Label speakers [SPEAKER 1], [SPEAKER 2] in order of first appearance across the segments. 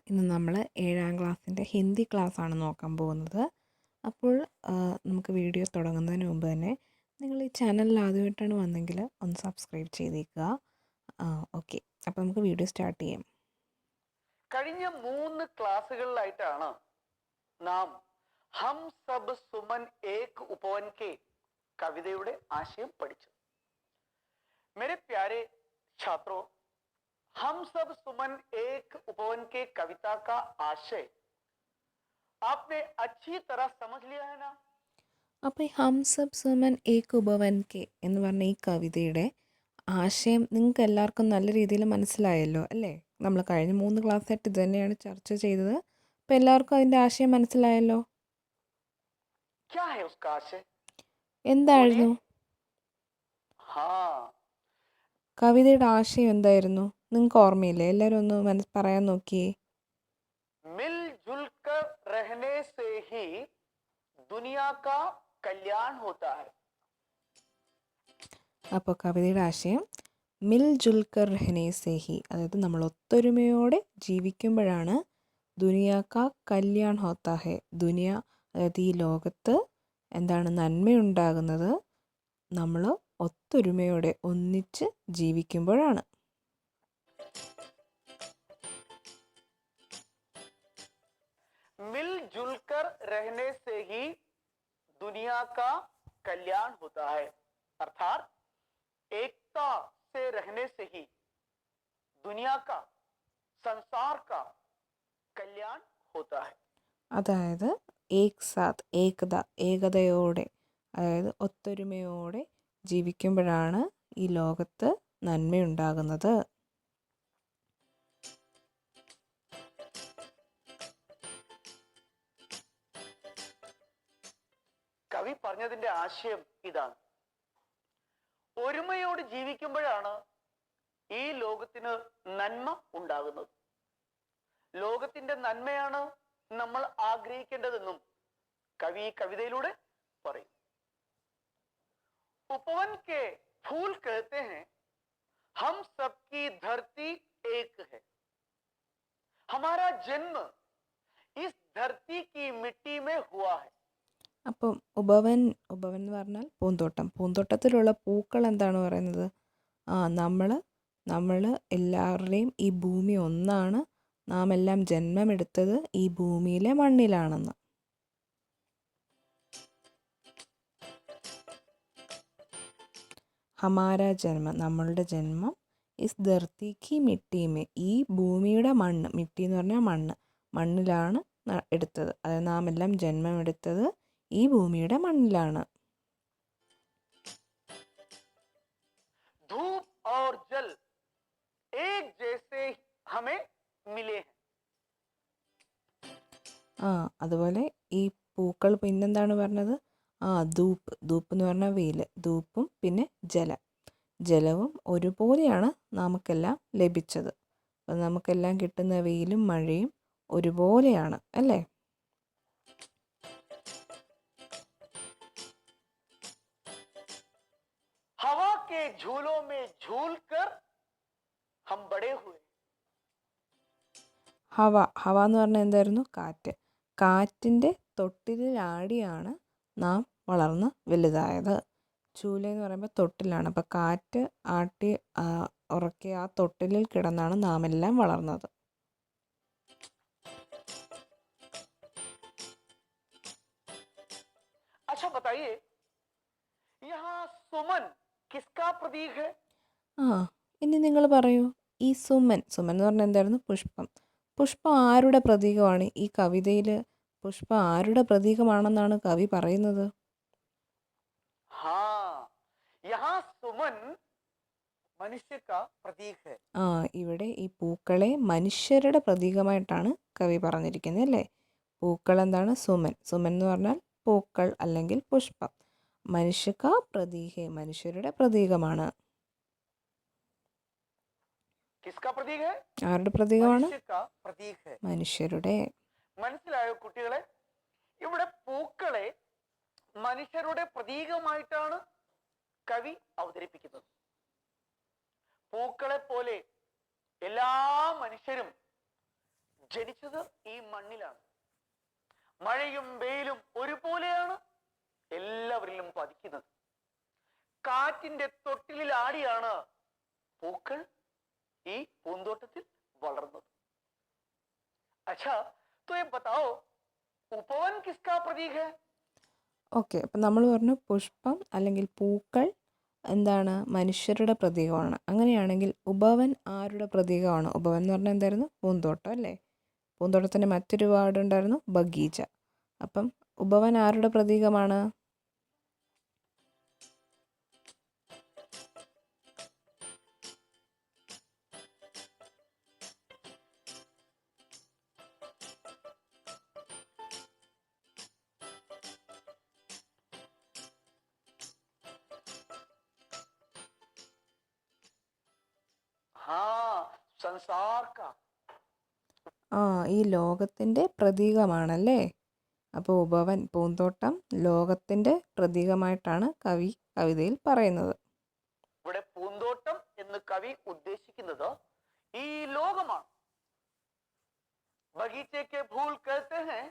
[SPEAKER 1] ഇന്ന് നമ്മൾ 7ാം ക്ലാസ്സിൻ്റെ ഹിന്ദി ക്ലാസ്സാണ് നോക്കാൻ പോകുന്നത്. അപ്പോൾ നമുക്ക് വീഡിയോ തുടങ്ങുന്നതിന് മുമ്പ് തന്നെ നിങ്ങൾ ഈ ചാനലിൽ ആദ്യമായിട്ടാണ് വന്നെങ്കിൽ ഒന്ന് സബ്സ്ക്രൈബ് ചെയ്തേക്കുക. ഓക്കെ, അപ്പോൾ നമുക്ക് വീഡിയോ സ്റ്റാർട്ട് ചെയ്യാം.
[SPEAKER 2] കഴിഞ്ഞ 3 ക്ലാസ്സുകളിലായിട്ടാണ് നാം ഹം സബ് സുമൻ ഏക് ഉപവൻ കെ കവിതയുടെ ആശയം പഠിച്ചത്. मेरे प्यारे छात्रों, हम सब सुमन एक उपवन के कविता का आशय आपने अच्छी तरह समझ लिया है ना?
[SPEAKER 1] അപ്പോൾ ഈ ഹം സബ് സുമൻ ഏക് ഉപവൻ കെ എന്ന് പറഞ്ഞ ഈ കവിതയുടെ ആശയം നിങ്ങൾക്ക് എല്ലാവർക്കും നല്ല രീതിയിൽ മനസ്സിലായല്ലോ അല്ലേ? നമ്മൾ കഴിഞ്ഞ 3 ക്ലാസ്സായിട്ട് ഇത് തന്നെയാണ് ചർച്ച ചെയ്തത്. അപ്പോൾ എല്ലാവർക്കും അതിൻ്റെ ആശയം മനസ്സിലായല്ലോ.
[SPEAKER 2] क्या है उसका आशय?
[SPEAKER 1] എന്തായിരുന്നു
[SPEAKER 2] हाँ,
[SPEAKER 1] കവിതയുടെ ആശയം? എന്തായിരുന്നു നിങ്ങൾക്ക് ഓർമ്മയില്ലേ? എല്ലാവരും ഒന്ന് പറയാൻ നോക്കിയേ.
[SPEAKER 2] मिलजुल कर रहने से ही दुनिया का कल्याण होता है.
[SPEAKER 1] അപ്പോൾ കവിതയുടെ ആശയം മിൽ ജുൽക്കർ രഹനെ സേഹി, അതായത് നമ്മൾ ഒത്തൊരുമയോടെ ജീവിക്കുമ്പോഴാണ് ദുനിയാക്ക കല്യാൺ ഹോത്താ ഹെ, ദുനിയ അതായത് ഈ ലോകത്ത് എന്താണ് നന്മയുണ്ടാകുന്നത്, നമ്മൾ ഒത്തൊരുമയോടെ ഒന്നിച്ച് ജീവിക്കുമ്പോഴാണ്.
[SPEAKER 2] मिलजुल कर रहने से ही दुनिया का कल्याण होता है, अर्थात एकता से रहने से ही दुनिया का संसार का कल्याण होता है.
[SPEAKER 1] അതായത് ഏക് സാത്ത് ഏകത, ഏകതയോടെ അതായത് ഒത്തൊരുമയോടെ ജീവിക്കുമ്പോഴാണ് ഈ ലോകത്ത് നന്മയുണ്ടാകുന്നത്.
[SPEAKER 2] കവി പറഞ്ഞതിന്റെ ആശയം ഇതാണ്: ഒരുമയോട് ജീവിക്കുമ്പോഴാണ് ഈ ലോകത്തിന് നന്മ ഉണ്ടാകുന്നത്. ലോകത്തിന്റെ നന്മയാണ് നമ്മൾ ആഗ്രഹിക്കേണ്ടതെന്നും കവി കവിതയിലൂടെ പറയും. उपवन के फूल कहते हैं हम सबकी धरती एक है, हमारा जन्म इस धरती की मिट्टी में हुआ है.
[SPEAKER 1] അപ്പം ഉപവൻ എന്ന് പറഞ്ഞാൽ പൂന്തോട്ടം. പൂന്തോട്ടത്തിലുള്ള പൂക്കൾ എന്താണ് പറയുന്നത്? നമ്മൾ എല്ലാവരുടെയും ഈ ഭൂമി ഒന്നാണ്, നാം എല്ലാം ജന്മമെടുത്തത് ഈ ഭൂമിയിലെ മണ്ണിലാണെന്ന്. ഹമാര ജന്മം, നമ്മളുടെ ജന്മം, ഇസ് ധർത്തിക്ക് മിട്ടിമേ, ഈ ഭൂമിയുടെ മണ്ണ്, മിട്ടി എന്ന് പറഞ്ഞാൽ മണ്ണ്, മണ്ണിലാണ് എടുത്തത്. അതായത് നാം എല്ലാം ജന്മമെടുത്തത് ഈ ഭൂമിയുടെ മണ്ണിലാണ്.
[SPEAKER 2] धूप और जल एक जैसे हमें मिले हैं.
[SPEAKER 1] അതുപോലെ ഈ പൂക്കൾ പിന്നെന്താണ് പറഞ്ഞത്? ധൂപ്പ് എന്ന് പറഞ്ഞാൽ വെയിൽ, ധൂപ്പും പിന്നെ ജലവും ഒരുപോലെയാണ് നമുക്കെല്ലാം ലഭിച്ചത്. അപ്പം നമുക്കെല്ലാം കിട്ടുന്ന വെയിലും മഴയും ഒരുപോലെയാണ് അല്ലേ?
[SPEAKER 2] हवा के झूलों में झूलकर हम बड़े हुए.
[SPEAKER 1] ഹവ എന്ന് പറഞ്ഞാൽ എന്തായിരുന്നു? കാറ്റിൻ്റെ തൊട്ടിലാടിയാണ് നാം വളർന്ന് വലുതായത്. ചൂല എന്ന് പറയുമ്പോൾ തൊട്ടിലാണ്. അപ്പോൾ കാറ്റ് ആട്ടി ഉറക്കിയ ആ തൊട്ടിലിൽ കിടന്നാണ് നാം എല്ലാം വളർന്നത്.
[SPEAKER 2] अच्छा बताइए, यहाँ सुमन किसका प्रतीक है?
[SPEAKER 1] ഇനി നിങ്ങൾ പറയൂ, ഈ സുമൻ എന്ന് പറഞ്ഞാൽ എന്തായിരുന്നു? പുഷ്പം ആരുടെ പ്രതീകമാണ്? ഈ കവിതയിൽ പുഷ്പം ആരുടെ പ്രതീകമാണെന്നാണ് കവി പറയുന്നത്?
[SPEAKER 2] यहाँ सुमन मनुष्य का प्रतीक है.
[SPEAKER 1] ഇവിടെ ഈ പൂക്കളെ മനുഷ്യരുടെ പ്രതീകമായിട്ടാണ് കവി പറഞ്ഞിരിക്കുന്നത് അല്ലേ? പൂക്കൾ എന്താണ്? സുമൻ എന്ന് പറഞ്ഞാൽ പൂക്കൾ അല്ലെങ്കിൽ പുഷ്പം. മനുഷ്യക പ്രതീക്, മനുഷ്യരുടെ പ്രതീകമാണ്. ആരുടെ പ്രതീകമാണ്? മനുഷ്യരുടെ.
[SPEAKER 2] മനസ്സിലായോ കുട്ടികളെ? ഇവിടെ പൂക്കളെ മനുഷ്യരുടെ പ്രതീകമായിട്ടാണ് കവി അവതരിപ്പിക്കുന്നത്. പൂക്കളെ പോലെ എല്ലാ മനുഷ്യരും ജനിച്ചത് ഈ മണ്ണിലാണ്. മഴയും വെയിലും ഒരുപോലെയാണ് എല്ലാവരിലും പതിക്കുന്നത്. കാറ്റിന്റെ തൊട്ടിലിൽ ആടിയാണ് പൂക്കൾ ഈ പൂന്തോട്ടത്തിൽ വളർന്നത്. अच्छा तो ये बताओ उपवन किसका प्रतीक है?
[SPEAKER 1] ഓക്കെ, അപ്പം നമ്മൾ പറഞ്ഞു പുഷ്പം അല്ലെങ്കിൽ പൂക്കൾ എന്താണ്, മനുഷ്യരുടെ പ്രതീകമാണ്. അങ്ങനെയാണെങ്കിൽ ഉപവൻ ആരുടെ പ്രതീകമാണ്? ഉപവൻ എന്ന് പറഞ്ഞാൽ എന്തായിരുന്നു? പൂന്തോട്ടം അല്ലേ? പൂന്തോട്ടത്തിൻ്റെ മറ്റൊരു വാർഡ് ഉണ്ടായിരുന്നു ബഗീച. അപ്പം ഉപവൻ ആരുടെ പ്രതീകമാണ്?
[SPEAKER 2] हाँ, संसार का.
[SPEAKER 1] ആ, ഈ ലോകത്തിൻ്റെ പ്രതീകമാണല്ലേ. അപ്പോൾ ഉപവൻ പൂന്തോട്ടം ലോകത്തിൻ്റെ പ്രതീകമായിട്ടാണ് കവി കവിതയിൽ പറയുന്നത്.
[SPEAKER 2] ഇവിടെ പൂന്തോട്ടം എന്ന് കവി ഉദ്ദേശിക്കുന്നത് ഈ ലോകമാണ്. बगीचे के फूल कहते हैं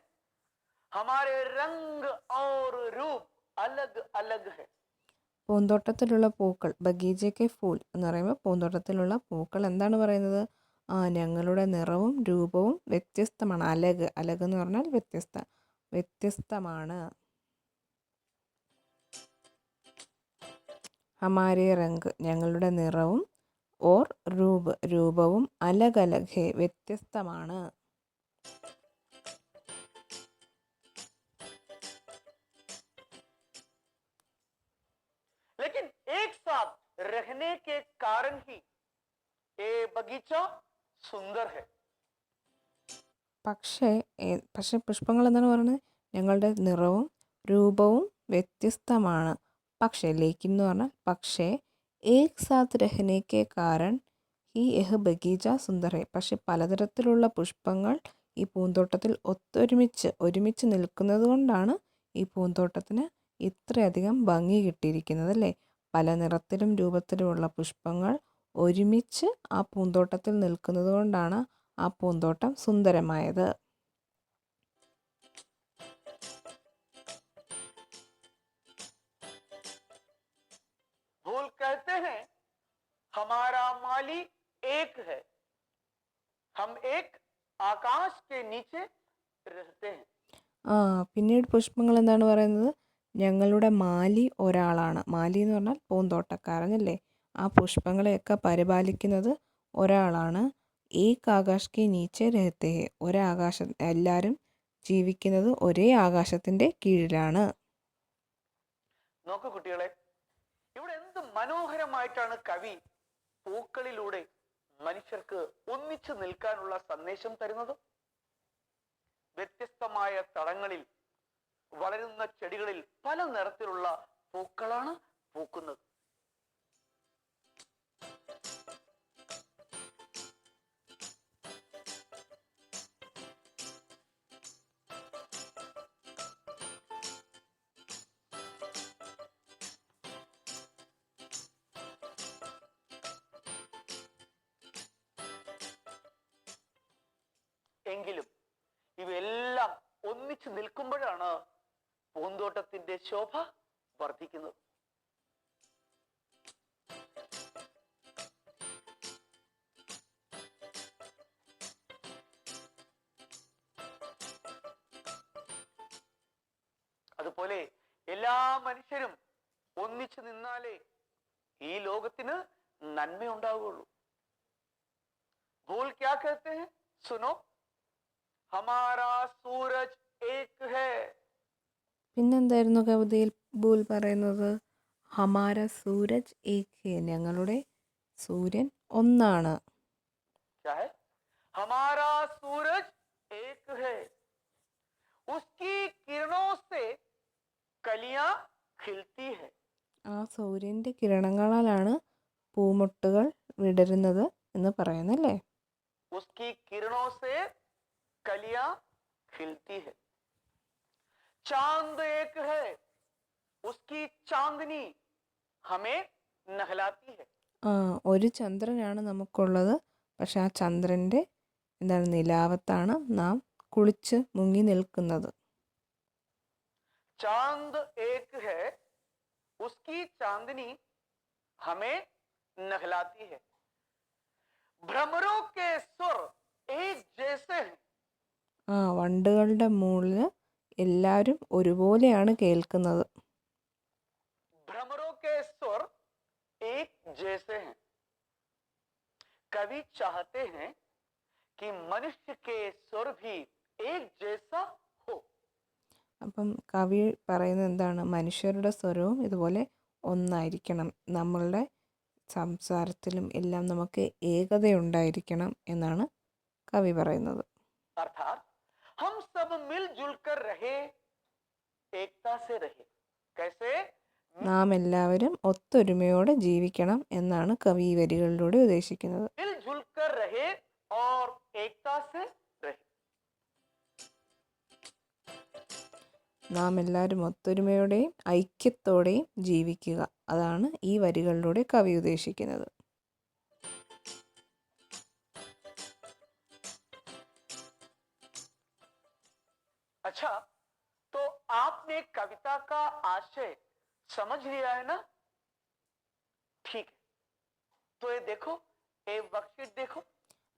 [SPEAKER 2] हमारे रंग और रूप अलग अलग है.
[SPEAKER 1] പൂന്തോട്ടത്തിലുള്ള പൂക്കൾ, ബഗീചയ്ക്ക് ഫൂൽ എന്ന് പറയുമ്പോൾ പൂന്തോട്ടത്തിലുള്ള പൂക്കൾ എന്താണ് പറയുന്നത്? ഞങ്ങളുടെ നിറവും രൂപവും വ്യത്യസ്തമാണ്. അലഗ്, അലഗ് എന്ന് പറഞ്ഞാൽ വ്യത്യസ്തമാണ്. ഹമാരെ റംഗ് ഞങ്ങളുടെ നിറവും, ഓർ രൂപവും, അലഗ് അലഗ് ഹേ വ്യത്യസ്തമാണ്.
[SPEAKER 2] लेकिन एक साथ रहने के कारण ही ये बगीचा सुंदर है.
[SPEAKER 1] പക്ഷേ പുഷ്പങ്ങൾ എന്താണ് പറയുന്നത്? ഞങ്ങളുടെ നിറവും രൂപവും വ്യത്യസ്തമാണ്. പക്ഷേ ലേക്കിൻ എന്ന് പറഞ്ഞാൽ പക്ഷേ, ഏക് സാത്ത് രഹനെ കെ കാരൺ ഈ യഹ് ബഗീച സുന്ദർ ഹെ. പക്ഷെ പലതരത്തിലുള്ള പുഷ്പങ്ങൾ ഈ പൂന്തോട്ടത്തിൽ ഒരുമിച്ച് നിൽക്കുന്നത് കൊണ്ടാണ് ഈ പൂന്തോട്ടത്തിന് ഇത്രയധികം ഭംഗി കിട്ടിയിരിക്കുന്നത് അല്ലേ. പല നിറത്തിലും രൂപത്തിലുമുള്ള പുഷ്പങ്ങൾ ഒരുമിച്ച് ആ പൂന്തോട്ടത്തിൽ നിൽക്കുന്നത് കൊണ്ടാണ് ആ പൂന്തോട്ടം സുന്ദരമായത്.
[SPEAKER 2] भूल कहते हैं हमारा माली एक है, हम एक आकाश के नीचे रहते हैं.
[SPEAKER 1] പിന്നീട് പുഷ്പങ്ങൾ എന്താണ് പറയുന്നത്? ഞങ്ങളുടെ മാലി ഒരാളാണ്. മാലി എന്ന് പറഞ്ഞാൽ പൂന്തോട്ടക്കാരനല്ലേ. ആ പുഷ്പങ്ങളെയൊക്കെ പരിപാലിക്കുന്നത് ഒരാളാണ്. ഏക് ആകാശ് കെ നീച്ചെ രഹത്തെ ഹെ. എല്ലാവരും ജീവിക്കുന്നത് ഒരേ ആകാശത്തിൻ്റെ കീഴിലാണ്.
[SPEAKER 2] നോക്കൂ കുട്ടികളെ, ഇവിടെ എന്ത് മനോഹരമായിട്ടാണ് കവി പൂക്കളിലൂടെ മനുഷ്യർക്ക് ഒന്നിച്ചു നിൽക്കാനുള്ള സന്ദേശം തരുന്നത്. വ്യത്യസ്തമായ തടങ്ങളിൽ വളരുന്ന ചെടികളിൽ പല നിറത്തിലുള്ള പൂക്കളാണ് പൂക്കുന്നത്. എങ്കിലും ഇവയെല്ലാം ഒന്നിച്ചു നിൽക്കുമ്പോഴാണ് പൂന്തോട്ടത്തിന്റെ ശോഭ വർദ്ധിക്കുന്നത്. അതുപോലെ എല്ലാ മനുഷ്യരും ഒന്നിച്ചു നിന്നാലേ ഈ ലോകത്തിന് നന്മയുണ്ടാവുകയുള്ളൂ. ഭൂൽ ക്യാ കഹത്തെ ഹൈ? സുനോ, ഹമാരാ സൂരജ് ഏക് ഹൈ.
[SPEAKER 1] പിന്നെന്തായിരുന്നു കവിതയിൽ ഭൂൽ പറയുന്നത്? ഹമാര സൂരജ് ഏക് ഹേ. ഞങ്ങളുടെ സൂര്യൻ ഒന്നാണ്.
[SPEAKER 2] क्या है? हमारा सूरज एक है, उसकी किरणों से कलियां खिलती है.
[SPEAKER 1] ആ സൂര്യൻ്റെ കിരണങ്ങളാലാണ് പൂമൊട്ടുകൾ വിടരുന്നത് എന്ന് പറയുന്നല്ലേ.
[SPEAKER 2] उसकी किरणों से कलियां खिलती है. चांद एक है, उसकी चांदनी हमें नहलाती है.
[SPEAKER 1] ഒരു ചന്ദ്രനാണ് നമുക്കുള്ളത്. പക്ഷെ ആ ചന്ദ്രൻ്റെ എന്താണ് നിലാവത്താണ് നാം കുളിച്ച് മുങ്ങി നിൽക്കുന്നത്.
[SPEAKER 2] चांद एक है, उसकी चांदनी हमें नहलाती है. भ्रमरों के सुर एक जैसे हैं.
[SPEAKER 1] വണ്ടുകളുടെ മുകളിൽ എല്ലാവരും ഒരുപോലെയാണ് കേൾക്കുന്നത്.
[SPEAKER 2] भ्रमरों के सुर एक जैसे हैं. कवि चाहते हैं कि मनुष्य के सुर भी एक जैसा हो.
[SPEAKER 1] അപ്പം കവി പറയുന്നത് എന്താണ്? മനുഷ്യരുടെ സ്വരവും ഇതുപോലെ ഒന്നായിരിക്കണം, നമ്മളുടെ സംസാരത്തിലും എല്ലാം നമുക്ക് ഏകതയുണ്ടായിരിക്കണം എന്നാണ് കവി പറയുന്നത്.
[SPEAKER 2] अर्थात हम सब मिलजुल कर रहे, एकता से रहे. कैसे?
[SPEAKER 1] നാം എല്ലാവരും ഒത്തൊരുമയോടെ ജീവിക്കണം എന്നാണ് കവി ഈ വരികളിലൂടെ ഉദ്ദേശിക്കുന്നത്.
[SPEAKER 2] मिलजुल कर रहे और एकता से रहे.
[SPEAKER 1] നാം എല്ലാവരും ഒത്തൊരുമയോടെയും ഐക്യത്തോടെയും ജീവിക്കുക, അതാണ് ഈ വരികളിലൂടെ കവി ഉദ്ദേശിക്കുന്നത്.
[SPEAKER 2] अच्छा, तो आपने कविता का आशय समझ लिया है ना? ठीक है, तो ये देखो, ये वर्कशीट देखो.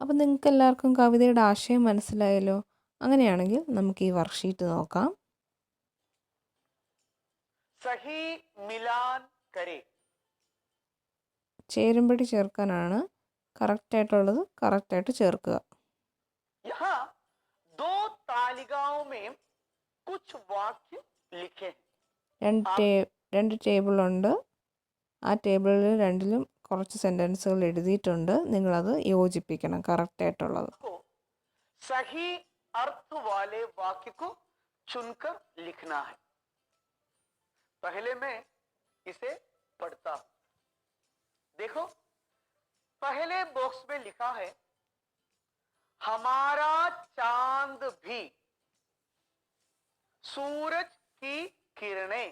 [SPEAKER 1] അപ്പം നിങ്ങൾക്ക് എല്ലാവർക്കും കവിതയുടെ ആശയം മനസ്സിലായല്ലോ. അങ്ങനെയാണെങ്കിൽ നമുക്ക് ഈ വർക്ക്ഷീറ്റ് നോക്കാം.
[SPEAKER 2] सही मिलान करे.
[SPEAKER 1] ചേരുംപടി ചേർക്കാനാണ്. കറക്റ്റായിട്ടുള്ളത് കറക്റ്റായിട്ട് ചേർക്കുക.
[SPEAKER 2] यहाँ दो तालिकाओं में कुछ वाक्य लिखे हैं.
[SPEAKER 1] രണ്ട് ടേബിളുണ്ട്. ആ ടേബിളിൽ രണ്ടിലും കുറച്ച് സെൻറ്റൻസുകൾ എഴുതിയിട്ടുണ്ട്. നിങ്ങളത് യോജിപ്പിക്കണം, കറക്റ്റായിട്ടുള്ളത്.
[SPEAKER 2] सही अर्थ वाले वाक्य को चुनकर लिखना है. पहले मैं इसे पढ़ता हूं. देखो, पहले बॉक्स में लिखा है, हमारा चांद भी सूरज की किरणें,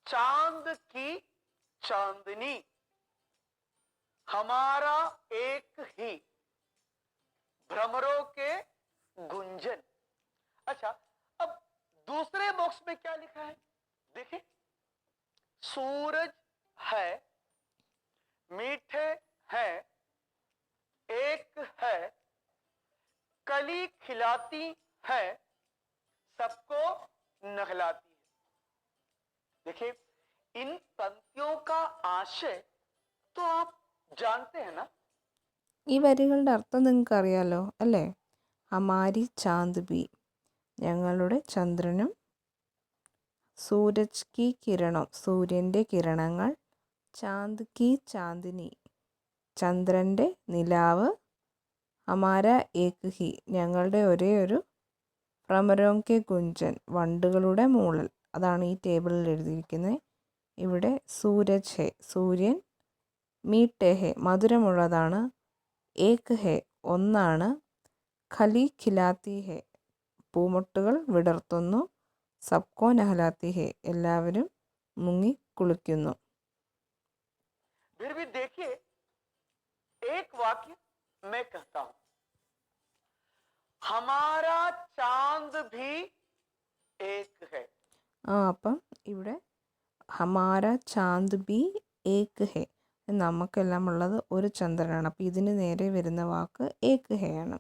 [SPEAKER 2] चांद की चांदनी, हमारा एक ही, भ्रमरों के गुंजन. अच्छा, अब दूसरे बॉक्स में क्या लिखा है? देखिए, सूरज है, मीठे है, एक है, कली खिलाती है, सबको नहलाती है. देखिए, इन पंक्तियों का आशय तो आप जानते हैं ना?
[SPEAKER 1] ഈ വരികളുടെ അർത്ഥം നിങ്ങൾക്ക് അറിയാലോ അല്ലേ? ഹമാരി ചാന്ദ് ബി, ഞങ്ങളുടെ ചന്ദ്രനും, സൂരജ് കി കിരണം, സൂര്യൻ്റെ കിരണങ്ങൾ, ചാന്ദ് കി ചാന്ദിനി, ചന്ദ്രൻ്റെ നിലാവ്, ഹമാര ഏക് ഹി, ഞങ്ങളുടെ ഒരേ ഒരു, ഭ്രമരോം കെ ഗുഞ്ചൻ, വണ്ടുകളുടെ മൂളൽ. അതാണ് ഈ ടേബിളിൽ എഴുതിയിരിക്കുന്നത്. ഇവിടെ സൂരജ് ഹെ, സൂര്യൻ, മീട്ടെ ഹെ, മധുരമുള്ളതാണ്, ഏക് ഹെ, ഒന്നാണ്, ഖലി ഖിലാത്തി ഹെ, പൂമൊട്ടുകൾ വിടർത്തുന്നു, സബ്കോ നഹലാത്തി ഹെ, എല്ലാവരും മുങ്ങി കുളിക്കുന്നു.
[SPEAKER 2] फिर भी देखिए, एक वाक्य मैं कहता हूं, हमारा चांद भी एक है.
[SPEAKER 1] അപ്പം ഇവിടെ ഹമാര ചാന്ദ് ബി ഏക് ഹെ, നമുക്കെല്ലാം ഉള്ളത് ഒരു ചന്ദ്രനാണ്. അപ്പോൾ ഇതിന് നേരെ വരുന്ന വാക്ക് ഏക് ഹെ ആണ്.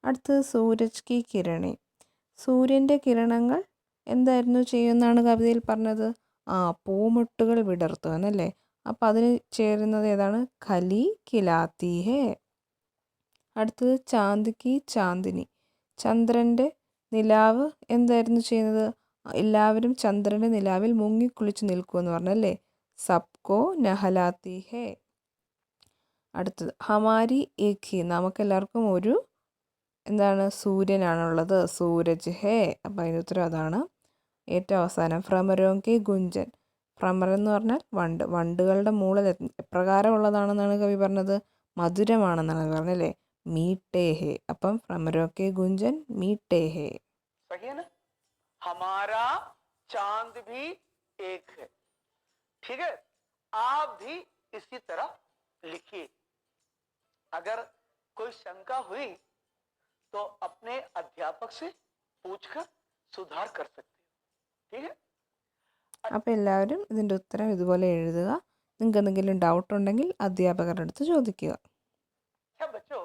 [SPEAKER 1] അടുത്തത് സൂരജ് കി കിരണേ, സൂര്യൻ്റെ കിരണങ്ങൾ എന്തായിരുന്നു ചെയ്യുമെന്നാണ് കവിതയിൽ പറഞ്ഞത്? പൂമുട്ടുകൾ വിടർത്തുക എന്നല്ലേ. അപ്പം അതിന് ചേരുന്നത് ഏതാണ്? ഖലി ഖിലാത്തി ഹേ. അടുത്തത് ചാന്ദ് കി ചാന്ദിനി, ചന്ദ്രൻ്റെ നിലാവ് എന്തായിരുന്നു ചെയ്യുന്നത്? എല്ലാവരും ചന്ദ്രൻ്റെ നിലാവിൽ മുങ്ങിക്കുളിച്ച് നിൽക്കുമെന്ന് പറഞ്ഞല്ലേ. സബ്കോ നഹലാത്തി ഹേ. അടുത്തത് ഹമാരി ഏക് ഹി, നമുക്കെല്ലാവർക്കും ഒരു എന്താണ്? സൂര്യനാണുള്ളത്, സൂരജ് ഹേ. അപ്പം അതിന് ഉത്തരം അതാണ്. ഏറ്റവും അവസാനം ഭ്രമരോം കെ ഗുഞ്ചൻ, ഭ്രമരം എന്ന് പറഞ്ഞാൽ വണ്ട്, വണ്ടുകളുടെ മൂളൽ എപ്രകാരമുള്ളതാണെന്നാണ് കവി പറഞ്ഞത്? മധുരമാണെന്നാണ് പറഞ്ഞല്ലേ. മീട്ടേ ഹേ. അപ്പം ഭ്രമരോം കെ ഗുഞ്ചൻ മീട്ടേ ഹേ.
[SPEAKER 2] हमारा चांद भी एक है. ठीक है, आप भी इसी तरह लिखिए. अगर कोई शंका हुई तो अपने अध्यापक से पूछकर सुधार कर सकते हो. ठीक है.
[SPEAKER 1] അപ്പോൾ എല്ലാവരും ഇതിൻ്റെ ഉത്തരം ഇതുപോലെ എഴുതുക. നിങ്ങൾക്ക് എന്തെങ്കിലും ഡൗട്ട് ഉണ്ടെങ്കിൽ അധ്യാപകരുടെ അടുത്ത് ചോദിക്കുക.
[SPEAKER 2] अच्छा बच्चों,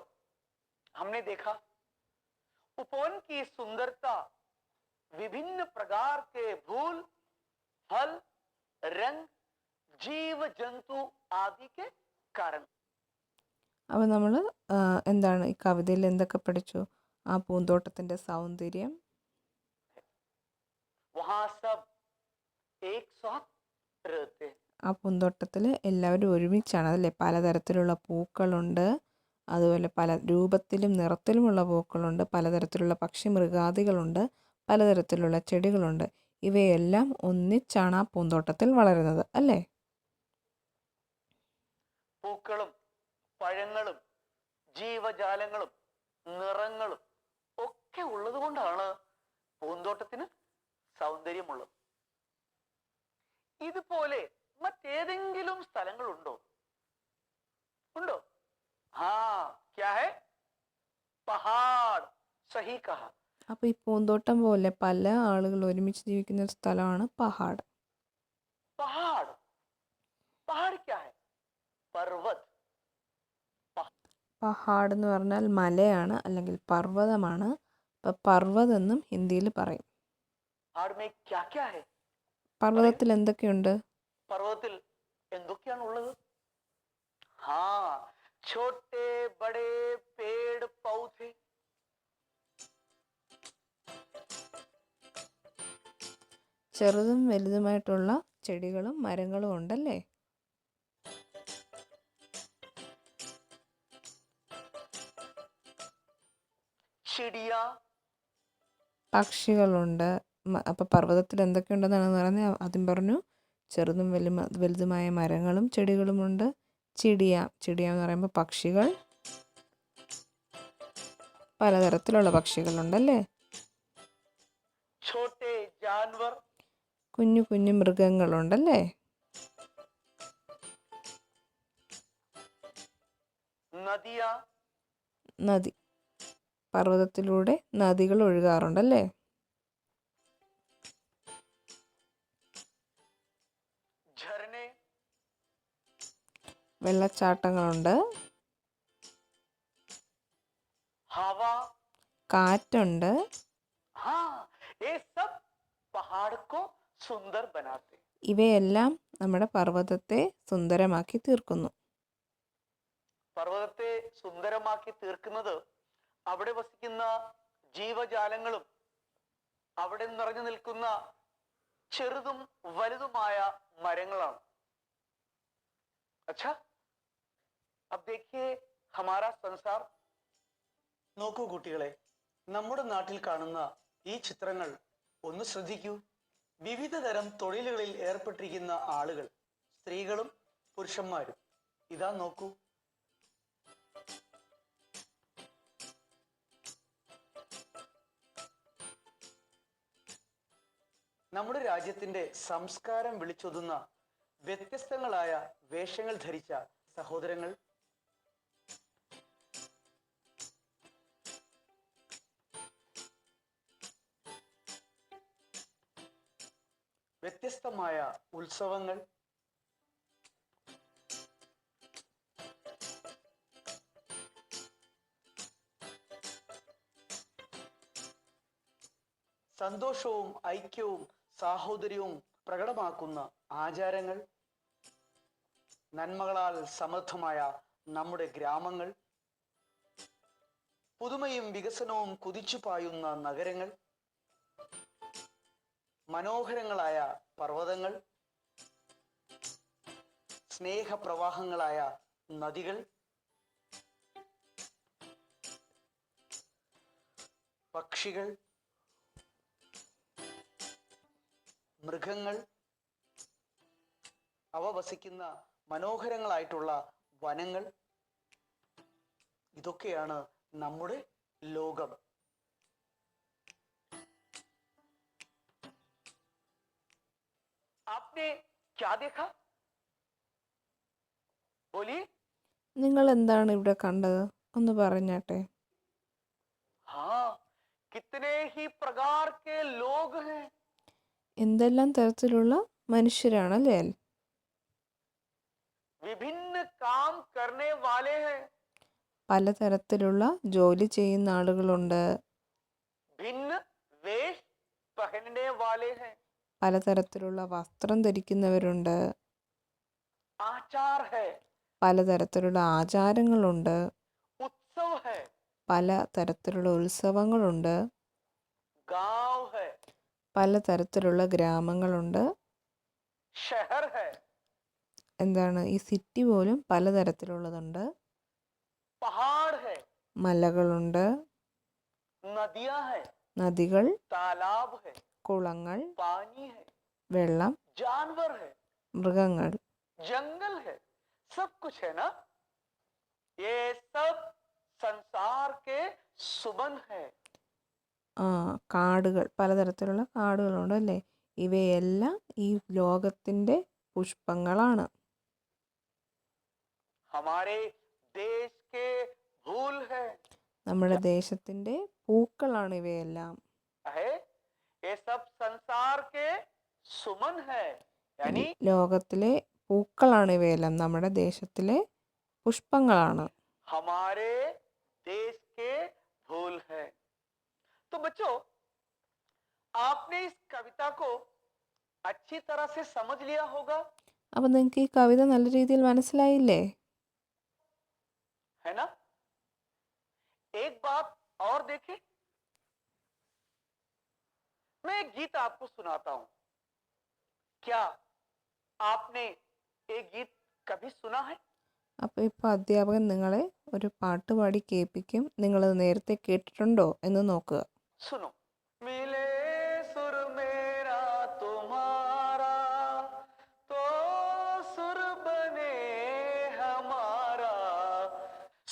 [SPEAKER 2] हमने देखा उपवन की सुंदरता विभिन्न प्रकार के फूल, फल, रंग, जीव जंतु आदि के कारण.
[SPEAKER 1] അപ്പോൾ നമ്മൾ എന്താണ് ഈ കവിതയിൽ എന്തൊക്കെ പഠിച്ചു? ആ പൂന്തോട്ടത്തിൻ്റെ സൗന്ദര്യം,
[SPEAKER 2] वहां सब एक साथ रहते हैं.
[SPEAKER 1] ആ പൂന്തോട്ടത്തിൽ എല്ലാവരും ഒരുമിച്ചാണ്, അതല്ലേ? പലതരത്തിലുള്ള പൂക്കളുണ്ട്, അതുപോലെ പല രൂപത്തിലും നിറത്തിലുമുള്ള പൂക്കളുണ്ട്, പലതരത്തിലുള്ള പക്ഷി മൃഗാദികളുണ്ട്, പലതരത്തിലുള്ള ചെടികളുണ്ട്. ഇവയെല്ലാം ഒന്നിച്ചാണ് ആ പൂന്തോട്ടത്തിൽ വളരുന്നത്, അല്ലേ?
[SPEAKER 2] പൂക്കളും പഴങ്ങളും ജീവജാലങ്ങളും നിറങ്ങളും ഒക്കെ ഉള്ളത് കൊണ്ടാണ് പൂന്തോട്ടത്തിന് സൗന്ദര്യമുള്ളത്. ഇതുപോലെ മറ്റേതെങ്കിലും സ്ഥലങ്ങളുണ്ടോ? ഉണ്ടോ? ഹാ, ക്യാ ഹൈ? പഹാഡ്. സഹി കഹ.
[SPEAKER 1] അപ്പോൾ ഈ പൂന്തോട്ടം പോലെ പല ആളുകൾ ഒരുമിച്ച് ജീവിക്കുന്ന ഒരു സ്ഥലമാണ് പഹാഡ്.
[SPEAKER 2] पहाड़. पहाड़ क्या है? पर्वत.
[SPEAKER 1] പഹാഡ് എന്ന് പറഞ്ഞാൽ മലയാണ് അല്ലെങ്കിൽ പർവ്വതമാണ്. അപ്പോൾ പർവ്വതം എന്നും ഹിന്ദിയിൽ പറയും.
[SPEAKER 2] पहाड़ में क्या क्या है?
[SPEAKER 1] പർവ്വതത്തിൽ എന്തൊക്കെയുണ്ട്?
[SPEAKER 2] पर्वतिल എന്തൊക്കെയാണുള്ളത്? हाँ, छोटे बड़े पेड़ पौधे.
[SPEAKER 1] ചെറുതും വലുതുമായിട്ടുള്ള ചെടികളും മരങ്ങളും ഉണ്ടല്ലേ?
[SPEAKER 2] चिड़िया.
[SPEAKER 1] പക്ഷികളുണ്ട്. അപ്പോൾ പർവ്വതത്തിൽ എന്തൊക്കെയുണ്ടെന്നാണ് പറഞ്ഞത്? ആദ്യം പറഞ്ഞു ചെറുതും വലുതുമായ മരങ്ങളും ചെടികളുമുണ്ട്. ചിടിയ എന്ന് പറയുമ്പോൾ പക്ഷികൾ, പലതരത്തിലുള്ള പക്ഷികളുണ്ടല്ലേ?
[SPEAKER 2] छोटे जानवर.
[SPEAKER 1] കുഞ്ഞു കുഞ്ഞു മൃഗങ്ങളുണ്ടല്ലേ?
[SPEAKER 2] नदियाँ.
[SPEAKER 1] നദി, പർവ്വതത്തിലൂടെ നദികൾ ഒഴുകാറുണ്ടല്ലേ?
[SPEAKER 2] झरने.
[SPEAKER 1] വെള്ളച്ചാട്ടങ്ങളുണ്ട്,
[SPEAKER 2] हवा.
[SPEAKER 1] കാറ്റുണ്ട്.
[SPEAKER 2] हाँ, ये सब पहाड़ को सुंदर बनाते.
[SPEAKER 1] ഇവയെല്ലാം നമ്മുടെ പർവ്വതത്തെ സുന്ദരമാക്കി തീർക്കുന്നു.
[SPEAKER 2] പർവ്വതത്തെ സുന്ദരമാക്കി തീർക്കുന്നത് അവിടെ വസിക്കുന്ന ജീവജാലങ്ങളും അവിടെ നിറഞ്ഞു നിൽക്കുന്ന ചെറുതും വലുതുമായ മരങ്ങളാണ്. अच्छा, अब देखिए हमारा संसार. നോക്കൂ കുട്ടികളെ, നമ്മുടെ നാട്ടിൽ കാണുന്ന ഈ ചിത്രങ്ങൾ ഒന്ന് ശ്രദ്ധിക്കൂ. വിവിധ തരം തൊഴിലുകളിൽ ഏർപ്പെട്ടിരിക്കുന്ന ആളുകൾ, സ്ത്രീകളും പുരുഷന്മാരും. ഇതാ നോക്കൂ. നമ്മുടെ രാജ്യത്തിന്റെ സംസ്കാരം വിളിച്ചൊതുന്ന വ്യത്യസ്തങ്ങളായ വേഷങ്ങൾ ധരിച്ച സഹോദരങ്ങൾ, വ്യത്യസ്തമായ ഉത്സവങ്ങൾ, സന്തോഷവും ഐക്യവും സാഹോദര്യവും പ്രകടമാക്കുന്ന ആചാരങ്ങൾ, നന്മകളാൽ സമൃദ്ധമായ നമ്മുടെ ഗ്രാമങ്ങൾ, പുതുമയും വികസനവും കുതിച്ചു പായുന്ന നഗരങ്ങൾ, മനോഹരങ്ങളായ പർവ്വതങ്ങൾ, സ്നേഹപ്രവാഹങ്ങളായ നദികൾ, പക്ഷികൾ, മൃഗങ്ങൾ, അവ വസിക്കുന്ന മനോഹരങ്ങളായിട്ടുള്ള വനങ്ങൾ, ഇതൊക്കെയാണ് നമ്മുടെ ലോകം. आपने क्या देखा? बोलिए.
[SPEAKER 1] നിങ്ങൾ എന്താണ് ഇവിടെ കണ്ടത്? ഒന്ന് പറഞ്ഞാട്ടെ.
[SPEAKER 2] हाँ, कितने ही प्रकार के लोग हैं,
[SPEAKER 1] എന്തെല്ലാം തരത്തിലുള്ള മനുഷ്യരാണല്ലേ?
[SPEAKER 2] विभिन्न काम करने वाले हैं,
[SPEAKER 1] പലതരത്തിലുള്ള ജോലി ചെയ്യുന്ന ആളുകളുണ്ട്,
[SPEAKER 2] भिन्न वेश पहनने वाले हैं,
[SPEAKER 1] പലതരത്തിലുള്ള വസ്ത്രം ധരിക്കുന്നവരുണ്ട്,
[SPEAKER 2] आचार है,
[SPEAKER 1] പലതരത്തിലുള്ള ആചാരങ്ങളുണ്ട്,
[SPEAKER 2] उत्सव है,
[SPEAKER 1] പലതരത്തിലുള്ള ഉത്സവങ്ങളുണ്ട്,
[SPEAKER 2] गांव है,
[SPEAKER 1] പലതരത്തിലുള്ള ഗ്രാമങ്ങളുണ്ട്.
[SPEAKER 2] शहर है,
[SPEAKER 1] എന്താണ് ഈ സിറ്റി പോലും പലതരത്തിലുള്ളതുണ്ട്.
[SPEAKER 2] पहाड़ है,
[SPEAKER 1] മലകളുണ്ട്,
[SPEAKER 2] नदियां है,
[SPEAKER 1] നദികൾ,
[SPEAKER 2] तालाब है,
[SPEAKER 1] കുളങ്ങൾ,
[SPEAKER 2] पानी है,
[SPEAKER 1] വെള്ളം,
[SPEAKER 2] जानवर है,
[SPEAKER 1] മൃഗങ്ങൾ.
[SPEAKER 2] जंगल है, सब कुछ है ना. ये सब संसार के सुमन है.
[SPEAKER 1] ആ കാടുകൾ, പലതരത്തിലുള്ള കാടുകളുണ്ട് അല്ലേ? ഇവയെല്ലാം ഈ ലോകത്തിൻ്റെ പുഷ്പങ്ങളാണ്.
[SPEAKER 2] हमारे देश के फूल है,
[SPEAKER 1] നമ്മുടെ ദേശത്തിൻ്റെ പൂക്കളാണ് ഇവയെല്ലാം.
[SPEAKER 2] है ये सब संसार के सुमन है, यानी
[SPEAKER 1] ലോകത്തിലെ പൂക്കളാണ് ഇവയെല്ലാം, നമ്മുടെ ദേശത്തിലെ പുഷ്പങ്ങളാണ്.
[SPEAKER 2] हमारे देश के फूल है. तो बच्चों, आपने इस कविता को अच्छी तरह से समझ लिया होगा,
[SPEAKER 1] അപ്പം നിങ്ങൾക്ക് ഈ കവിത നല്ല രീതിയിൽ മനസ്സിലായില്ലേ?
[SPEAKER 2] है ना. एक बात और देखें, मैं एक गीत आपको सुनाता हूं. क्या आपने एक गीत कभी सुना है?
[SPEAKER 1] അപ്പോൾ ഇപ്പോൾ അധ്യാപകൻ നിങ്ങളെ ഒരു പാട്ട് പാടി കേൾപ്പിക്കും. നിങ്ങളത് നേരത്തെ കേട്ടിട്ടുണ്ടോ എന്ന് നോക്കുക.
[SPEAKER 2] सुनो. मिले सुर मेरा तुम्हारा तो सुर बने हमारा,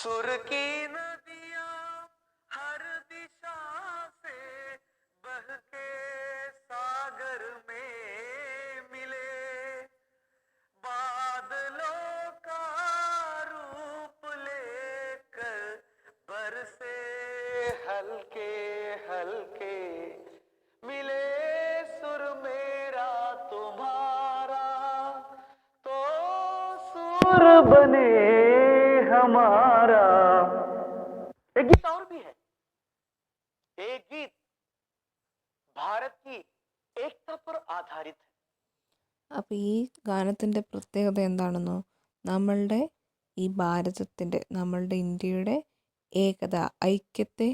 [SPEAKER 2] सुर की नदियां हर दिशा से बह के सागर में मिले, बादलों का रूप लेकर बरसे हल्के हल्के, मिले सुर मेरा तुम्हारा तो सुर बने हमारा. एक गीत और भी है. एक गीत भारत की एकता पर आधारित है.
[SPEAKER 1] അപ്പോൾ ഈ ഗാനത്തിൻ്റെ പ്രത്യേകത എന്താണെന്നോ? നമ്മളുടെ ഈ ഭാരതത്തിൻ്റെ, നമ്മളുടെ ഇന്ത്യയുടെ ഏകത, ഐക്യത്തെ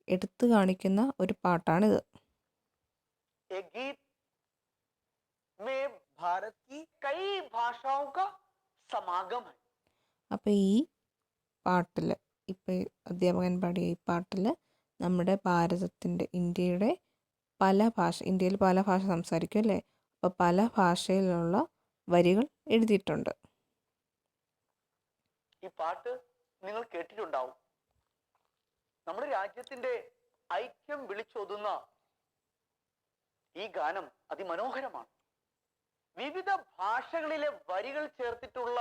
[SPEAKER 1] എടുത്തു കാണിക്കുന്ന ഒരു പാട്ടാണിത്.
[SPEAKER 2] एक गीत में भारत की कई भाषाओं का समागम है.
[SPEAKER 1] അപ്പോൾ ഈ പാട്ടിൽ, ഇപ്പോൾ അധ്യാപകൻ പാടിയ ഈ പാട്ടിൽ നമ്മുടെ ഭാരതത്തിൻ്റെ, ഇന്ത്യയുടെ ഇന്ത്യയിൽ പല ഭാഷ സംസാരിക്കും അല്ലേ? അപ്പോൾ പല ഭാഷയിലുള്ള വരികൾ എഴുതിയിട്ടുണ്ട്.
[SPEAKER 2] ഈ പാട്ട് നിങ്ങൾ കേട്ടിട്ടുണ്ടാവും. നമ്മുടെ രാജ്യത്തിന്റെ ഐക്യം വിളിച്ചോതുന്ന ഈ ഗാനം അതിമനോഹരമാണ്. വിവിധ ഭാഷകളിലെ വരികൾ ചേർത്തിട്ടുള്ള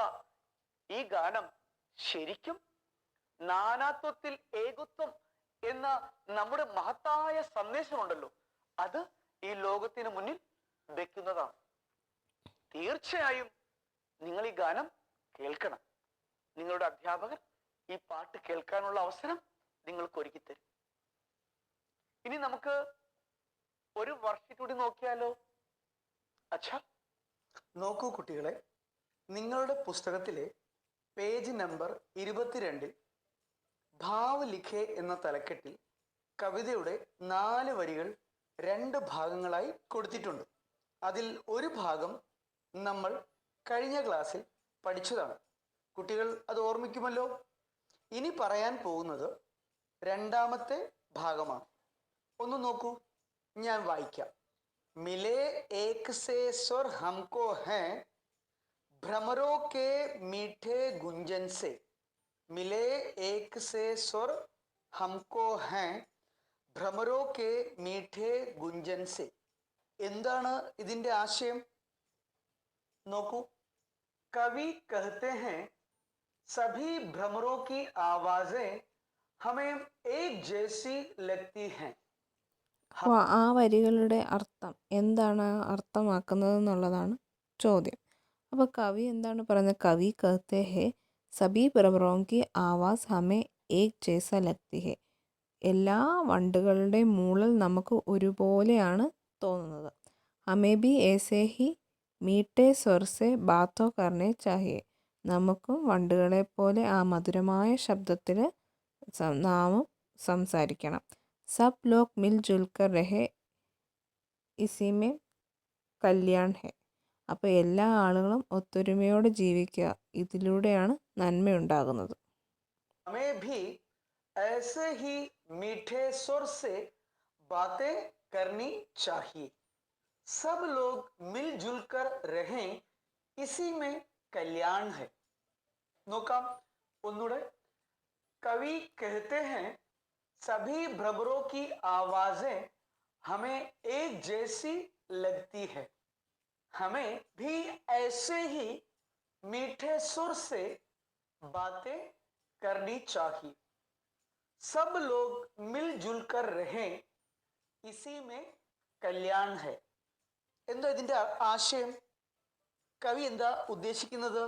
[SPEAKER 2] ഈ ഗാനം ശരിക്കും നാനാത്വത്തിൽ ഏകത്വം എന്ന നമ്മുടെ മഹത്തായ സന്ദേശമുണ്ടല്ലോ, അത് ഈ ലോകത്തിന് മുന്നിൽ വെക്കുന്നതാണ്. തീർച്ചയായും നിങ്ങൾ ഈ ഗാനം കേൾക്കണം. നിങ്ങളുടെ അധ്യാപകർ ഈ പാട്ട് കേൾക്കാനുള്ള അവസരം നിങ്ങൾക്ക് ഒരുക്കി തരും. ഇനി നമുക്ക് ഒരു വർഷത്തിൽ കൂടി നോക്കിയാലോ? അച്ഛാ, നോക്കൂ കുട്ടികളെ, നിങ്ങളുടെ പുസ്തകത്തിലെ പേജ് നമ്പർ 22 ഭാവ് ലിഖേ എന്ന തലക്കെട്ടിൽ കവിതയുടെ 4 വരികൾ 2 ഭാഗങ്ങളായി കൊടുത്തിട്ടുണ്ട്. അതിൽ ഒരു ഭാഗം നമ്മൾ കഴിഞ്ഞ ക്ലാസ്സിൽ പഠിച്ചതാണ്. കുട്ടികൾ അത് ഓർമ്മിക്കുമല്ലോ. ഇനി പറയാൻ പോകുന്നത് രണ്ടാമത്തെ ഭാഗമാണ്. ഒന്ന് നോക്കൂ, ഞാൻ വായിക്കാം. മിലേ ഏക് സേ സ്വർ ഹംകോ ഹേ ഭ്രമരോ കെ മീഠേ ഗുഞ്ചൻ സേ. മിലേ ഏക് സേ സ്വർ ഹംകോ ഹേ ഭ്രമരോ കെ മീഠേ ഗുഞ്ചൻ സേ. എന്താണ് ഇതിന്റെ ആശയം? നോക്കൂ, കവി कहते हैं सभी भ्रमरों की आवाजें हमें एक जैसी लगती हैं.
[SPEAKER 1] അപ്പോൾ ആ വരികളുടെ അർത്ഥം എന്താണ് അർത്ഥമാക്കുന്നതെന്നുള്ളതാണ് ചോദ്യം. അപ്പോൾ കവി എന്താണ് പറയുന്നത്? കവി कहते हैं सभी भ्रमरों की आवाज़ हमें एक जैसा लगती है. എല്ലാ വണ്ടുകളുടെയും മൂളൽ നമുക്ക് ഒരുപോലെയാണ് തോന്നുന്നത്. हमें भी ऐसे ही मीठे स्वर से बातों करने चाहिए. നമുക്കും വണ്ടുകളെപ്പോലെ ആ മധുരമായ ശബ്ദത്തിൽ നാമും സംസാരിക്കണം. सब लोग मिलजुल कर रहे इसी में കല്യാൺ ഹെ. അപ്പോൾ എല്ലാ ആളുകളും ഒത്തൊരുമയോടെ ജീവിക്കുക, ഇതിലൂടെയാണ് നന്മയുണ്ടാകുന്നത്.
[SPEAKER 2] हमें भी ऐसे ही मीठे स्वर से बातें करनी चाहिए. सब लोग मिलजुल कर रहें इसी में कल्याण है. നോക്കാം ഒന്നുകൂടെ. कवि कहते हैं सभी भ्रमरों की आवाजें हमें एक जैसी लगती है. हमें भी ऐसे ही मीठे सुर से बातें करनी चाहिए. सब लोग मिलजुल कर रहें इसी में കല്യാൺ ഹെ. എന്താ ഇതിന്റെ ആശയം? കവി എന്താ ഉദ്ദേശിക്കുന്നത്?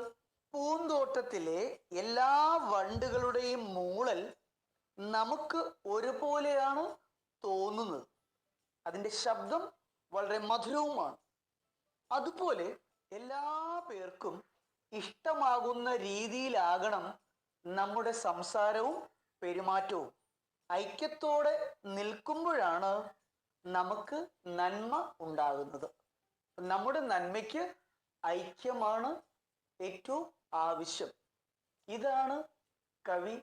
[SPEAKER 2] പൂന്തോട്ടത്തിലെ എല്ലാ വണ്ടുകളുടെയും മൂളൽ നമുക്ക് ഒരുപോലെയാണ് തോന്നുന്നത്. അതിന്റെ ശബ്ദം വളരെ മധുരവുമാണ്. അതുപോലെ എല്ലാ പേർക്കും ഇഷ്ടമാകുന്ന രീതിയിലാകണം നമ്മുടെ സംസാരവും പെരുമാറ്റവും. ഐക്യത്തോടെ നിൽക്കുമ്പോഴാണ് നമുക്ക് നന്മ ഉണ്ടാകുന്നത്. നമ്മുടെ നന്മയ്ക്ക് ഐക്യമാണ് ഏറ്റവും ആവശ്യം. ഇതാണ് കവി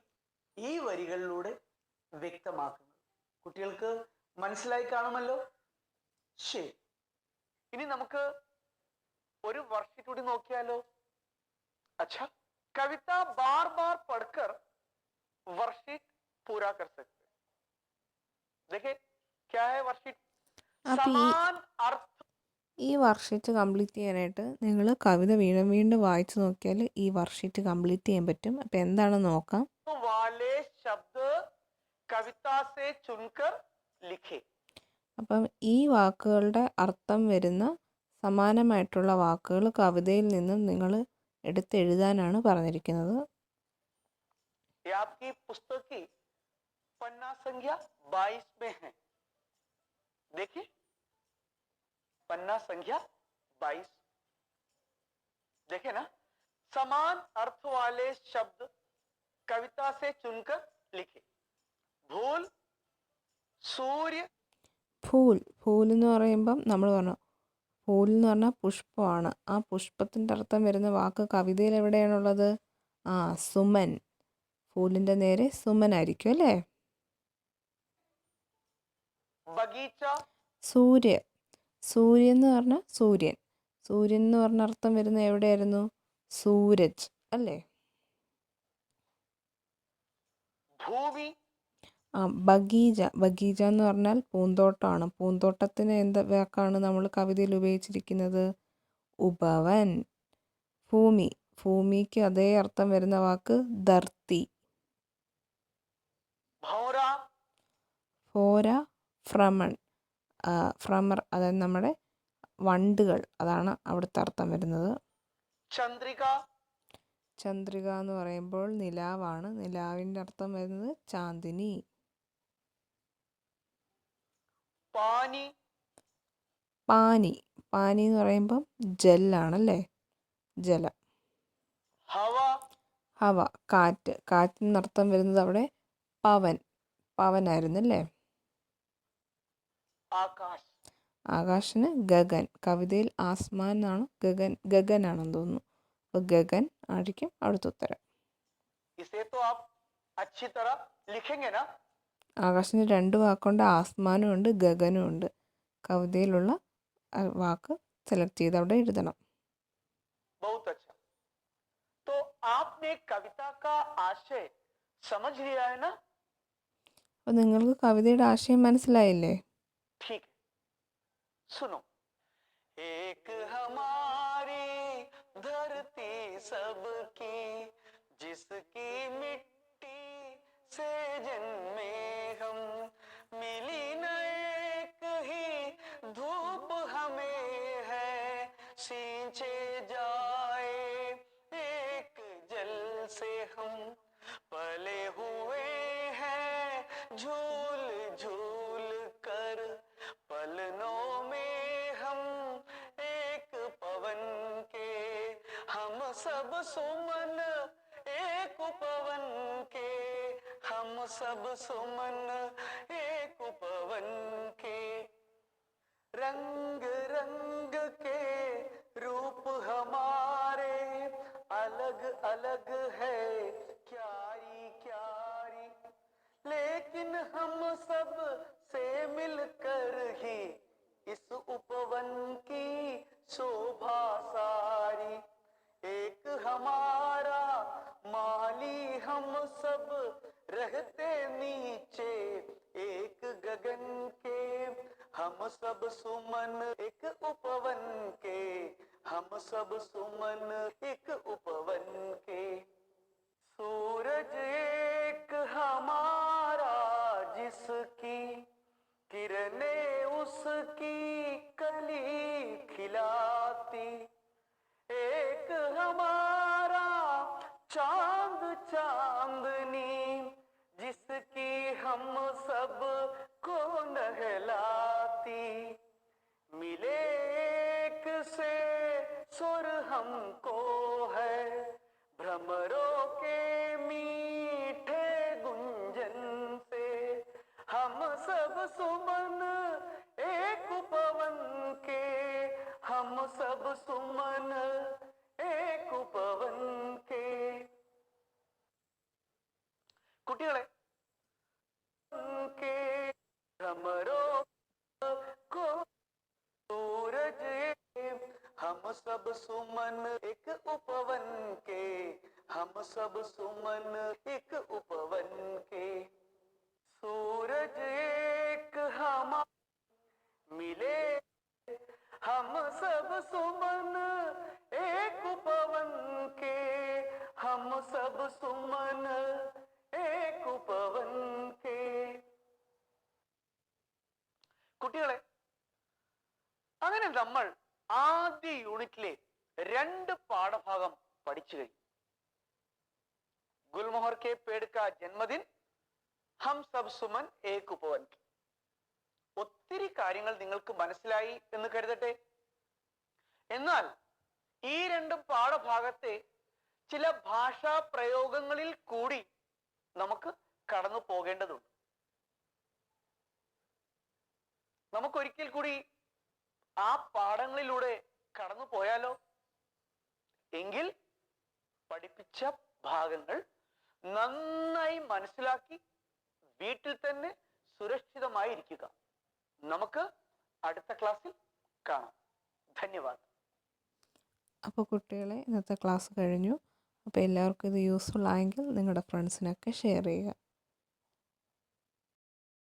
[SPEAKER 2] ഈ വരികളിലൂടെ വ്യക്തമാക്കുന്നത്. കുട്ടികൾക്ക് മനസ്സിലായി കാണുമല്ലോ. ശരി, ഇനി നമുക്ക് ഒരു വർക്ക്ഷീറ്റ് കൂടി നോക്കിയാലോ. अच्छा, कविता बार बार पढ़कर वर्कशीट पूरा कर सकते हैं. देखिए क्या है वर्कशीट?
[SPEAKER 1] അപ്പോൾ
[SPEAKER 2] समान अर्थ
[SPEAKER 1] ഈ വർക്ക്ഷീറ്റ് കംപ്ലീറ്റ് ചെയ്യാനായിട്ട് നിങ്ങൾ കവിത വീണ്ടും വീണ്ടും വായിച്ചു നോക്കിയാൽ ഈ വർക്ക്ഷീറ്റ് കംപ്ലീറ്റ് ചെയ്യാൻ പറ്റും. അപ്പോൾ എന്താണെന്ന് നോക്കാം.
[SPEAKER 2] वाले शब्द कविता से चुनकर लिखे.
[SPEAKER 1] അപ്പം ഈ വാക്കുകളുടെ അർത്ഥം വരുന്ന സമാനമായിട്ടുള്ള വാക്കുകൾ കവിതയിൽ നിന്നും നിങ്ങൾ എടുത്തെഴുതാനാണ് പറഞ്ഞിരിക്കുന്നത്.
[SPEAKER 2] ये आपकी पुस्तक की पन्ना संख्या 22 में है. देखिए पन्ना संख्या 22. देखे ना, समान अर्थ वाले शब्द कविता से चुनकर लिखे. भूल, सूर्य.
[SPEAKER 1] ഫൂൽ ഫൂൽ എന്ന് പറയുമ്പം നമ്മൾ പറഞ്ഞു ഫൂൽ എന്ന് പറഞ്ഞാൽ പുഷ്പമാണ്. ആ പുഷ്പത്തിൻ്റെ അർത്ഥം വരുന്ന വാക്ക് കവിതയിൽ എവിടെയാണുള്ളത്? ആ, സുമൻ. ഫൂലിൻ്റെ നേരെ സുമനായിരിക്കും അല്ലേ?
[SPEAKER 2] ബഗീച്ച.
[SPEAKER 1] സൂര്യ. സൂര്യൻ എന്ന് പറഞ്ഞാൽ സൂര്യൻ. സൂര്യൻ എന്ന് പറഞ്ഞ അർത്ഥം വരുന്ന എവിടെയായിരുന്നു? സൂരജ് അല്ലേ?
[SPEAKER 2] ഭൂമി.
[SPEAKER 1] ആ, ബഗീജ. ബഗീജ എന്ന് പറഞ്ഞാൽ പൂന്തോട്ടമാണ്. പൂന്തോട്ടത്തിന് എന്ത് വാക്കാണ് നമ്മൾ കവിതയിൽ ഉപയോഗിച്ചിരിക്കുന്നത്? ഉപവൻ. ഭൂമി. ഭൂമിക്ക് അതേ അർത്ഥം വരുന്ന വാക്ക് ധർത്തി. ഫോര, ഫ്രമൺ. ഫ്രമർ, അതായത് നമ്മുടെ വണ്ടുകൾ, അതാണ് അവിടുത്തെ അർത്ഥം വരുന്നത്.
[SPEAKER 2] ചന്ദ്രിക.
[SPEAKER 1] ചന്ദ്രിക എന്ന് പറയുമ്പോൾ നിലാവാണ്. നിലാവിൻ്റെ അർത്ഥം വരുന്നത് ചാന്ദിനി.
[SPEAKER 2] പാനി.
[SPEAKER 1] പാനി. പാനി എന്ന് പറയുമ്പം ജലാണല്ലേ? ജലം.
[SPEAKER 2] ഹവ.
[SPEAKER 1] ഹവ, കാറ്റ്. കാറ്റിന് അർത്ഥം വരുന്നത് അവിടെ പവൻ. പവനായിരുന്നു അല്ലേ?
[SPEAKER 2] ആകാശ്.
[SPEAKER 1] ആകാശിന് ഗഗൻ. കവിതയിൽ ആസ്മാൻ എന്നാണ്, ഗഗനാണെന്ന് തോന്നുന്നു. അപ്പോൾ ഗഗൻ ആയിരിക്കും അവിടുത്തെ ഉത്തരം. ആകാശിന് രണ്ട് വാക്കുണ്ട്, ആസ്മാനും ഉണ്ട് ഗഗനും ഉണ്ട്. കവിതയിലുള്ള വാക്ക് സെലക്ട് ചെയ്ത് അവിടെ എഴുതണം. അപ്പോൾ നിങ്ങൾക്ക് കവിതയുടെ ആശയം മനസ്സിലായില്ലേ?
[SPEAKER 2] सुनो, एक हमारी धरती सबकी जिसकी मिट्टी से जन्मे हम, मिली न एक ही धूप हमें है, सींचे जाए एक जल से हम, पले हुए हैं झूल झूल कर, पलनों में हम एक पवन के, हम सब सुमन एक पवन के, हम सब सुमन एक पवन के। रंग रंग के रूप हमारे अलग अलग है क्यारी क्यारी, लेकिन हम सब से मिलकर ही इस उपवन की शोभा सारी। एक हमारा माली हम सब रहते नीचे एक गगन के, हम सब सुमन एक उपवन के, हम सब सुमन एक उपवन के। सूरज एक हमारा जिसकी किरणें उसकी कली खिलाती, एक हमारा चांद चांदनी जिसकी हम सब को नहलाती, मिले एक से सुर हमको है भ्रमरों के मीठे गुंजन से, हम सब सुमन एक पवन के, हम सब सुमन एक പവൻ കേ. കുട്ടികളെ के भ्रमरों को सूरज हम सब सुमन एक उपवन के, हम सब सुमन एक उपवन के। सूरज एक हम मिले हम सब सुमन एक उपवन के, हम सब सुमन एक उपवन के. കുട്ടികളെ, അങ്ങനെ നമ്മൾ ആദ്യ യൂണിറ്റിലെ 2 പാഠഭാഗം പഠിച്ചു കഴിഞ്ഞു. ഗുൽമോഹർ കെ പേട് കാ ജന്മദിൻ, ഹം സബ് സുമൻ ഏക് ഉപവൻ. ഒത്തിരി കാര്യങ്ങൾ നിങ്ങൾക്ക് മനസ്സിലായി എന്ന് കരുതട്ടെ. എന്നാൽ ഈ 2 പാഠഭാഗത്തെ ചില ഭാഷാ പ്രയോഗങ്ങളിൽ കൂടി നമുക്ക് കടന്നു പോകേണ്ടതുണ്ട്. നമുക്കൊരിക്കൽ കൂടി ആ പാഠങ്ങളിലൂടെ കടന്നു പോയാലോ? എങ്കിൽ പഠിപ്പിച്ച ഭാഗങ്ങൾ നന്നായി മനസ്സിലാക്കി വീട്ടിൽ തന്നെ സുരക്ഷിതമായി ഇരിക്കുക. നമുക്ക് അടുത്ത ക്ലാസ്സിൽ കാണാം. ധന്യവാദം.
[SPEAKER 1] അപ്പോൾ കുട്ടികളെ, ഇന്നത്തെ ക്ലാസ് കഴിഞ്ഞു. അപ്പോൾ എല്ലാവർക്കും ഇത് യൂസ്ഫുൾ ആയെങ്കിൽ നിങ്ങളുടെ ഫ്രണ്ട്സിനൊക്കെ ഷെയർ ചെയ്യുക.